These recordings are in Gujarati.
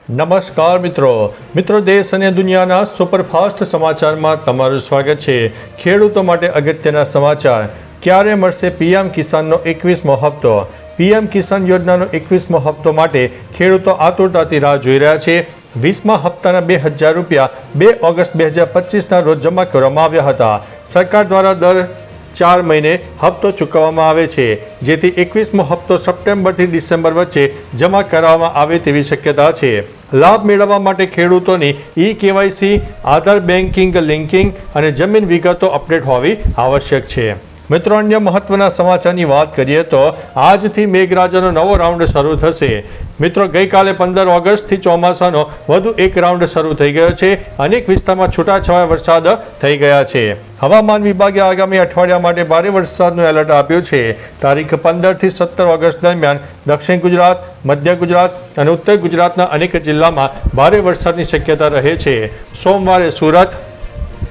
નમસ્કાર મિત્રો દેશ અને દુનિયાના સુપરફાસ્ટ સમાચારમાં તમારું સ્વાગત છે। ખેડૂતો માટે અગત્યના સમાચાર। ક્યારે મળશે પીએમ કિસાનનો 21મો હપ્તો? પીએમ કિસાન યોજનાનો 21મો હપ્તો માટે ખેડૂતો આતુરતાથી રાહ જોઈ રહ્યા છે। 20મા હપ્તાના 2000 રૂપિયા 2 ઓગસ્ટ 2025ના રોજ જમા કરવામાં આવ્યા હતા। સરકાર દ્વારા દર 4 મહિને હપ્તો ચૂકવવામાં આવે છે, જેથી 21મો હપ્તો સપ્ટેમ્બરથી ડિસેમ્બર વચ્ચે જમા કરવામાં આવે તેવી શક્યતા છે। લાભ મેળવવા માટે ખેડૂતોની ઈ-કેવાયસી, આધાર બેન્કિંગ લિંકિંગ અને જમીન વિગતો અપડેટ હોવી આવશ્યક છે। મિત્રો, અન્ય મહત્વના સમાચારની વાત કરીએ તો આજથી મેઘરાજાનો નવો રાઉન્ડ શરૂ થશે। મિત્રો, ગઈકાલે 15 ઓગસ્ટથી ચોમાસાનો વધુ એક રાઉન્ડ શરૂ થઈ ગયો છે। અનેક વિસ્તારમાં છૂટાછવાયા વરસાદ થઈ ગયા છે। હવામાન વિભાગે આગામી અઠવાડિયા માટે ભારે વરસાદનું એલર્ટ આપ્યું છે। તારીખ 15થી 17 ઓગસ્ટ દરમિયાન દક્ષિણ ગુજરાત, મધ્ય ગુજરાત અને ઉત્તર ગુજરાતના અનેક જિલ્લામાં ભારે વરસાદની શક્યતા રહે છે। સોમવારે સુરત,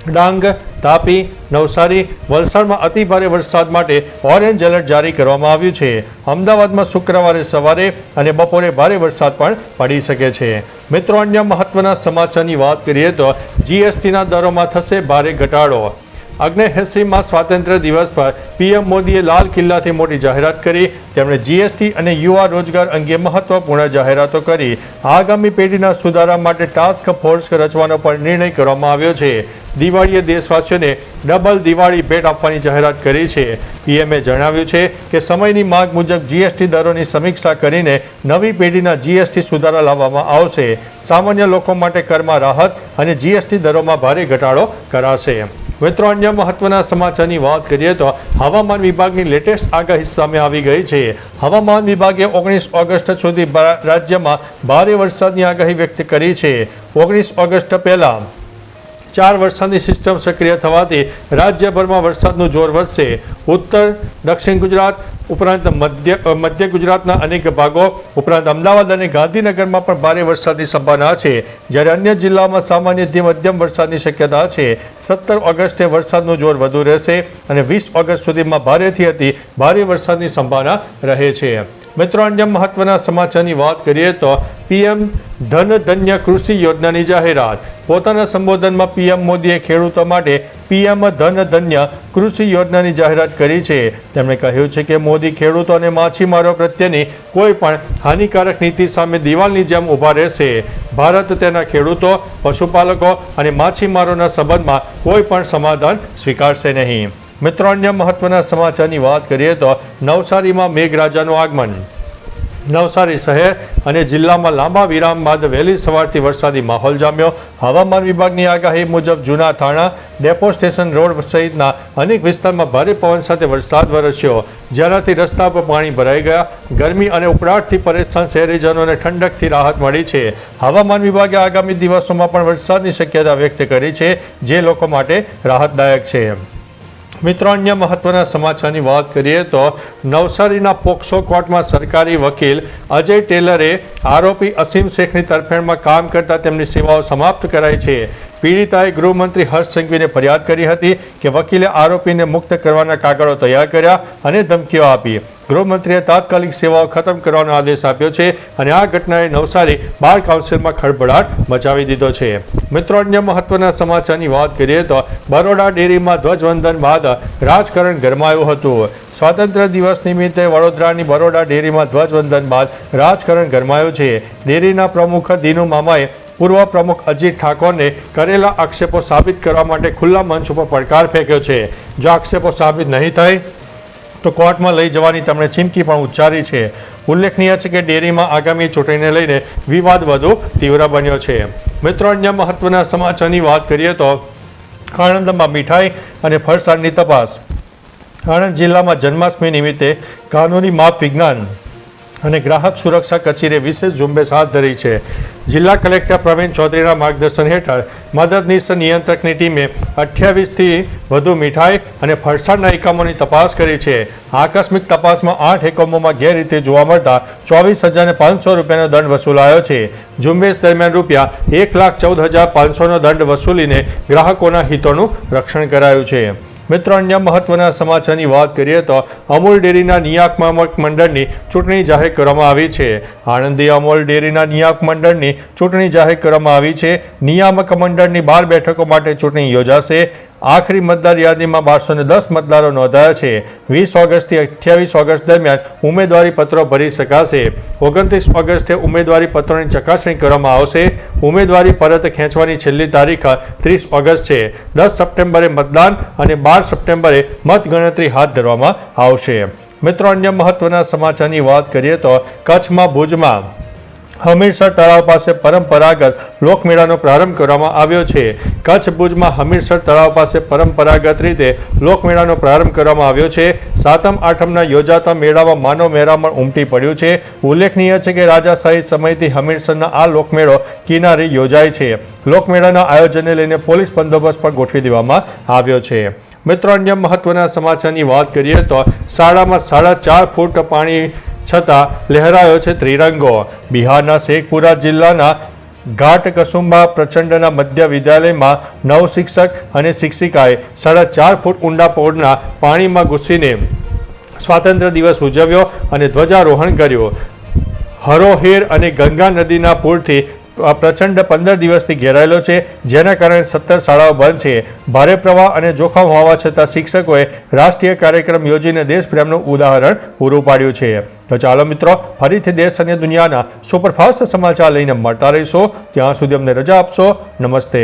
ડાંગ, તાપી, નવસારી, વલસાડમાં અતિ ભારે વરસાદ માટે ઓરેન્જ એલર્ટ જારી કરવામાં આવ્યું છે। અમદાવાદમાં શુક્રવારે સવારે અને બપોરે ભારે વરસાદ પણ પડી શકે છે। મિત્રો, અન્ય મહત્વના સમાચારની વાત કરીએ તો જીએસટીના દરોમાં થશે ભારે ઘટાડો। 79માં સ્વાતંત્ર્ય દિવસ પર પીએમ મોદીએ લાલ કિલ્લાથી મોટી જાહેરાત કરી। તેમણે જીએસટી અને યુવા રોજગાર અંગે મહત્વપૂર્ણ જાહેરાતો કરી। આગામી પેઢીના સુધારા માટે ટાસ્ક ફોર્સ રચવાનો પણ નિર્ણય કરવામાં આવ્યો છે। દિવાળીએ દેશવાસીઓને ડબલ દિવાળી ભેટ આપવાની જાહેરાત કરી છે। પીએમએ જણાવ્યું છે કે સમયની માંગ મુજબ જીએસટી દરોની સમીક્ષા કરીને નવી પેઢીના જીએસટી સુધારા લાવવામાં આવશે। સામાન્ય લોકો માટે કરમાં રાહત અને જીએસટી દરોમાં ભારે ઘટાડો કરાશે। મિત્રો, અન્ય મહત્વના સમાચારની વાત કરીએ તો હવામાન વિભાગની લેટેસ્ટ આગાહી સામે આવી ગઈ છે। હવામાન વિભાગે 19 ઓગસ્ટ સુધી રાજ્યમાં ભારે વરસાદની આગાહી વ્યક્ત કરી છે। 19 ઓગસ્ટ પહેલા 4 વરસાદની સિસ્ટમ સક્રિય થવાથી રાજ્યભરમાં વરસાદનું જોર વધશે। ઉત્તર દક્ષિણ ગુજરાત ઉપરાંત મધ્ય ગુજરાતના અનેક ભાગો ઉપરાંત અમદાવાદ અને ગાંધીનગરમાં પણ ભારે વરસાદની સંભાવના છે, જ્યારે અન્ય જિલ્લામાં સામાન્યથી મધ્યમ વરસાદની શક્યતા છે। 17 ઓગસ્ટે વરસાદનું જોર વધુ રહેશે અને 20 ઓગસ્ટ સુધીમાં ભારેથી અતિ ભારે વરસાદની સંભાવના રહે છે। મિત્રો, અન્ય મહત્વના સમાચારની વાત કરીએ તો પીએમ ધન ધન્ય કૃષિ યોજનાની જાહેરાત। પોતાના સંબોધનમાં પીએમ મોદીએ ખેડૂતો માટે પીએમ ધન ધન્ય કૃષિ યોજનાની જાહેરાત કરી છે। તેમણે કહ્યું છે કે મોદી ખેડૂતો અને માછીમારો પ્રત્યેની કોઈ પણ હાનિકારક નીતિ સામે દિવાલની જેમ ઊભા રહેશે। ભારત તેના ખેડૂતો, પશુપાલકો અને માછીમારોના સંબંધમાં કોઈ પણ સમાધાન સ્વીકારશે નહીં। મિત્રો, અન્ય મહત્વના સમાચારની વાત કરીએ તો નવસારીમાં મેઘરાજાનું આગમન। નવસારી શહેર અને જિલ્લામાં લાંબા વિરામ બાદ વહેલી સવારથી વરસાદી માહોલ જામ્યો। હવામાન વિભાગની આગાહી મુજબ જૂના થાણા, ડેપો સ્ટેશન રોડ સહિતના અનેક વિસ્તારમાં ભારે પવન સાથે વરસાદ વરસ્યો, જેનાથી રસ્તા પર પાણી ભરાઈ ગયા। ગરમી અને ઉકળાટથી પરેશાન શહેરીજનોને ઠંડકથી રાહત મળી છે। હવામાન વિભાગે આગામી દિવસોમાં પણ વરસાદની શક્યતા વ્યક્ત કરી છે, જે લોકો માટે રાહતદાયક છે। મિત્રો, અન્ય મહત્વના સમાચારની વાત કરીએ તો નવસારીના પોક્સો કોર્ટમાં સરકારી વકીલ અજય ટેલરે આરોપી અસીમ શેખની તરફેણમાં કામ કરતા તેમની સેવાઓ સમાપ્ત કરાઈ છે। પીડિતાએ ગૃહમંત્રી હર્ષ સંઘવીને ફરિયાદ કરી હતી કે વકીલે આરોપીને મુક્ત કરવાના કાગળો તૈયાર કર્યા અને ધમકીઓ આપી। ગૃહમંત્રીએ તાત્કાલિક સેવાઓ ખતમ કરવાનો આદેશ આપ્યો છે અને આ ઘટનાએ નવસારી બાર કાઉન્સિલમાં ખળભળાટ મચાવી દીધો છે। મિત્રો, અન્ય મહત્વના સમાચારની વાત કરીએ તો બરોડા ડેરીમાં ધ્વજવંદન બાદ રાજકારણ ગરમાયું હતું। સ્વાતંત્ર્ય દિવસ નિમિત્તે વડોદરાની બરોડા ડેરીમાં ધ્વજવંદન બાદ રાજકારણ ગરમાયું છે। ડેરીના પ્રમુખ દિનુ મામાએ પૂર્વ પ્રમુખ અજીત ઠાકોરને કરેલા આક્ષેપો સાબિત કરવા માટે ખુલ્લા મંચ ઉપર પડકાર ફેંક્યો છે। જો આક્ષેપો સાબિત નહીં થાય તો કોર્ટમાં લઈ જવાની તેમણે ચીમકી પણ ઉચ્ચારી છે। ઉલ્લેખનીય છે કે ડેરીમાં આગામી ચૂંટણીને લઈને વિવાદ વધુ તીવ્ર બન્યો છે। મિત્રો, અન્ય મહત્વના સમાચારની વાત કરીએ તો આણંદમાં મીઠાઈ અને ફરસાણની તપાસ। આણંદ જિલ્લામાં જન્માષ્ટમી નિમિત્તે કાનૂની માપ વિજ્ઞાન અને ગ્રાહક સુરક્ષા કચેરીએ વિશેષ ઝુંબેશ હાથ ધરી છે। જિલ્લા કલેક્ટર પ્રવીણ ચૌધરીના માર્ગદર્શન હેઠળ મદદનીશ નિયંત્રકની ટીમે 28થી વધુ મીઠાઈ અને ફરસાણના એકમોની તપાસ કરી છે। આકસ્મિક તપાસમાં 8 એકમોમાં ગેરરીતિ જોવા મળતા 24,500 રૂપિયાનો દંડ વસૂલાયો છે। ઝુંબેશ દરમિયાન રૂપિયા 1,14,500નો દંડ વસૂલીને ગ્રાહકોના હિતોનું રક્ષણ કરાયું છે। મિત્રો અન્ય મહત્વના સમાચારની વાત કરીએ તો અમૂલ ડેરીના નિયામક મંડળની ચૂંટણી જાહેર કરવામાં આવી છે. આણંદી અમૂલ ડેરીના નિયામક મંડળની ચૂંટણી જાહેર કરવામાં આવી છે. નિયામક મંડળની 12 બેઠકો માટે ચૂંટણી યોજાશે. આખરી મતદાર યાદીમાં 1210 મતદારો નોંધાયા છે. 20 ઓગસ્ટથી 28 ઓગસ્ટ દરમિયાન ઉમેદવારી પત્રો ભરી શકાશે. 29 ઓગસ્ટે ઉમેદવારી પત્રોની ચકાસણી કરવામાં આવશે. ઉમેદવારી પરત ખેંચવાની છેલ્લી તારીખ 30 ઓગસ્ટ છે. 10 સપ્ટેમ્બરે મતદાન અને 12 સપ્ટેમ્બરે મતગણતરી હાથ ધરવામાં આવશે. મિત્રો અન્ય મહત્વના સમાચારની વાત કરીએ તો કચ્છમાં ભુજમાં હમીરસર તળાવ પાસે પરંપરાગત લોકમેળાનો પ્રારંભ કરવામાં આવ્યો છે. કચ્છ ભુજમાં હમીરસર તળાવ પાસે પરંપરાગત રીતે લોકમેળાનો પ્રારંભ કરવામાં આવ્યો છે. સાતમ આઠમના યોજાતા મેળામાં માનવ મહેરામણ ઉમટી પડ્યું છે. ઉલ્લેખનીય છે કે રાજાશાહી સમયથી હમીરસરના આ લોકમેળો કિનારે યોજાય છે. લોકમેળાના આયોજનને લઈને પોલીસ બંદોબસ્ત પણ ગોઠવી દેવામાં આવ્યો છે. મિત્રો અન્ય મહત્વના સમાચારની વાત કરીએ તો શાળામાં 4.5 ફૂટ પાણી છતાં લહેરાયો છે ત્રિરંગો. બિહારના શેખપુરા જિલ્લાના ઘાટ કસુંબા પ્રચંડના મધ્ય વિદ્યાલયમાં 9 શિક્ષક અને શિક્ષિકાએ 4.5 ફૂટ ઊંડા પોળના પાણીમાં ઘૂસીને સ્વાતંત્ર્ય દિવસ ઉજવ્યો અને ધ્વજારોહણ કર્યું. હરોહેર અને ગંગા નદીના પૂરથી પ્રચંડ 15 દિવસથી ઘેરાયેલો છે, જેના કારણે 17 શાળાઓ બંધ છે. ભારે પ્રવાહ અને જોખમ હોવા છતાં શિક્ષકોએ રાષ્ટ્રીય કાર્યક્રમ યોજીને દેશપ્રેમનું ઉદાહરણ પૂરું પાડ્યું છે. તો ચાલો મિત્રો, ફરીથી દેશ અને દુનિયાના સુપરફાસ્ટ સમાચાર લઈને મળતા રહીશો. ત્યાં સુધી અમને રજા આપશો. નમસ્તે.